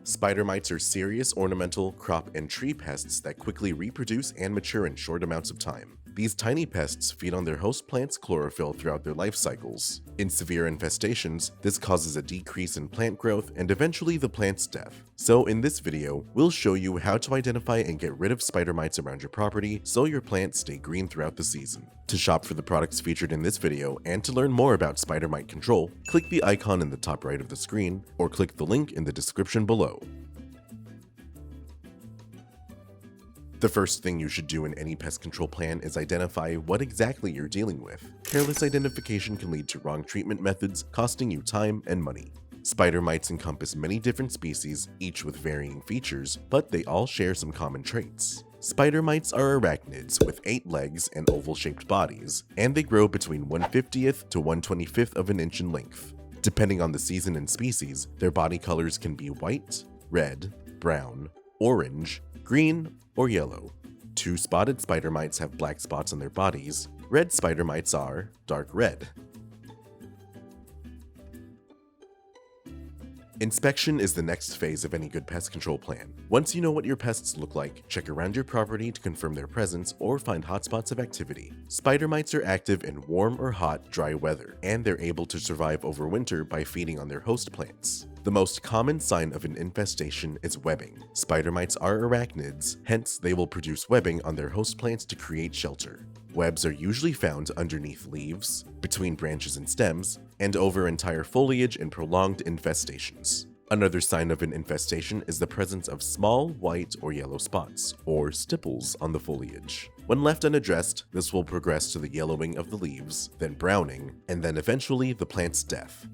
Spider mites are serious ornamental, crop, and tree pests that quickly reproduce and mature in short amounts of time. These tiny pests feed on their host plant's chlorophyll throughout their life cycles. In severe infestations, this causes a decrease in plant growth and eventually the plant's death. So in this video, we'll show you how to identify and get rid of spider mites around your property so your plants stay green throughout the season. To shop for the products featured in this video and to learn more about spider mite control, click the icon in the top right of the screen or click the link in the description below. The first thing you should do in any pest control plan is identify what exactly you're dealing with. Careless identification can lead to wrong treatment methods, costing you time and money. Spider mites encompass many different species, each with varying features, but they all share some common traits. Spider mites are arachnids with 8 legs and oval-shaped bodies, and they grow between 1/50th to 1/25th of an inch in length. Depending on the season and species, their body colors can be white, red, brown, orange, green, or yellow. 2 spotted spider mites have black spots on their bodies. Red spider mites are dark red. Inspection is the next phase of any good pest control plan. Once you know what your pests look like, check around your property to confirm their presence or find hotspots of activity. Spider mites are active in warm or hot, dry weather, and they're able to survive over winter by feeding on their host plants. The most common sign of an infestation is webbing. Spider mites are arachnids, hence they will produce webbing on their host plants to create shelter. Webs are usually found underneath leaves, between branches and stems, and over entire foliage in prolonged infestations. Another sign of an infestation is the presence of small white or yellow spots, or stipples, on the foliage. When left unaddressed, this will progress to the yellowing of the leaves, then browning, and then eventually the plant's death.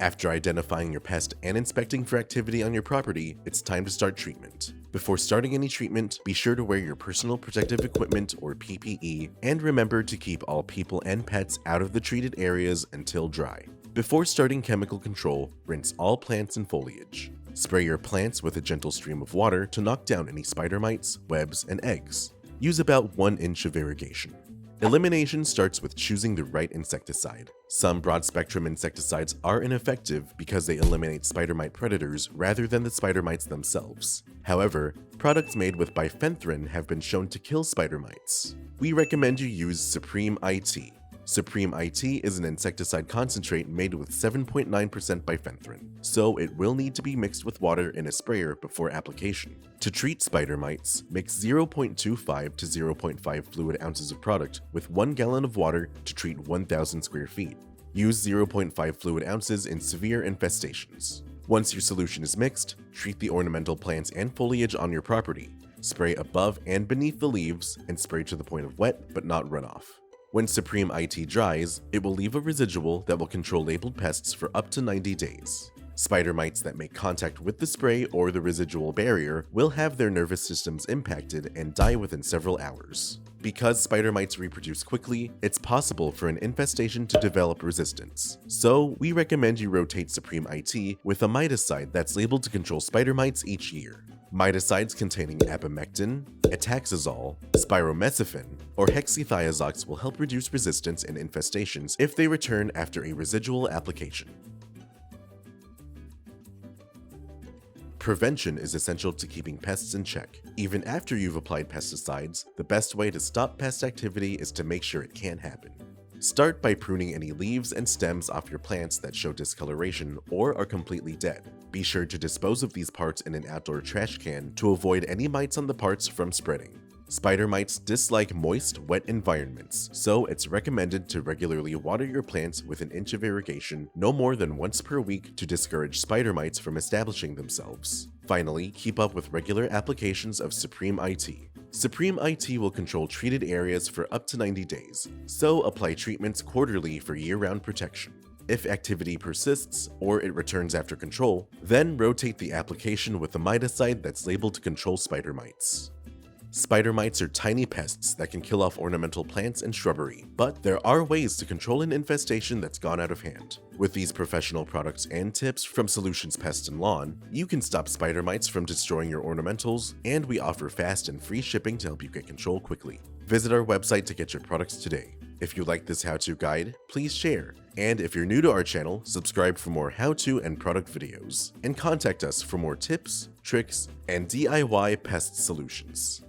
After identifying your pest and inspecting for activity on your property, it's time to start treatment. Before starting any treatment, be sure to wear your personal protective equipment or PPE, and remember to keep all people and pets out of the treated areas until dry. Before starting chemical control, rinse all plants and foliage. Spray your plants with a gentle stream of water to knock down any spider mites, webs, and eggs. Use about 1 inch of irrigation. Elimination starts with choosing the right insecticide. Some broad-spectrum insecticides are ineffective because they eliminate spider mite predators rather than the spider mites themselves. However, products made with bifenthrin have been shown to kill spider mites. We recommend you use Supreme IT. Supreme IT is an insecticide concentrate made with 7.9% bifenthrin, so it will need to be mixed with water in a sprayer before application. To treat spider mites, mix 0.25 to 0.5 fluid ounces of product with 1 gallon of water to treat 1,000 square feet. Use 0.5 fluid ounces in severe infestations. Once your solution is mixed, treat the ornamental plants and foliage on your property. Spray above and beneath the leaves and spray to the point of wet but not runoff. When Supreme IT dries, it will leave a residual that will control labeled pests for up to 90 days. Spider mites that make contact with the spray or the residual barrier will have their nervous systems impacted and die within several hours. Because spider mites reproduce quickly, it's possible for an infestation to develop resistance. So, we recommend you rotate Supreme IT with a miticide that's labeled to control spider mites each year. Miticides containing abamectin, etaxazole, spiromesifen, or hexythiazox will help reduce resistance and infestations if they return after a residual application. Prevention is essential to keeping pests in check. Even after you've applied pesticides, the best way to stop pest activity is to make sure it can't happen. Start by pruning any leaves and stems off your plants that show discoloration or are completely dead. Be sure to dispose of these parts in an outdoor trash can to avoid any mites on the parts from spreading. Spider mites dislike moist, wet environments, so it's recommended to regularly water your plants with 1 inch of irrigation no more than once per week to discourage spider mites from establishing themselves. Finally, keep up with regular applications of Supreme IT. Supreme IT will control treated areas for up to 90 days, so apply treatments quarterly for year-round protection. If activity persists or it returns after control, then rotate the application with a miticide that's labeled to control spider mites. Spider mites are tiny pests that can kill off ornamental plants and shrubbery, but there are ways to control an infestation that's gone out of hand. With these professional products and tips from Solutions Pest and Lawn, you can stop spider mites from destroying your ornamentals, and we offer fast and free shipping to help you get control quickly. Visit our website to get your products today. If you like this how-to guide, please share. And if you're new to our channel, subscribe for more how-to and product videos. And contact us for more tips, tricks, and DIY pest solutions.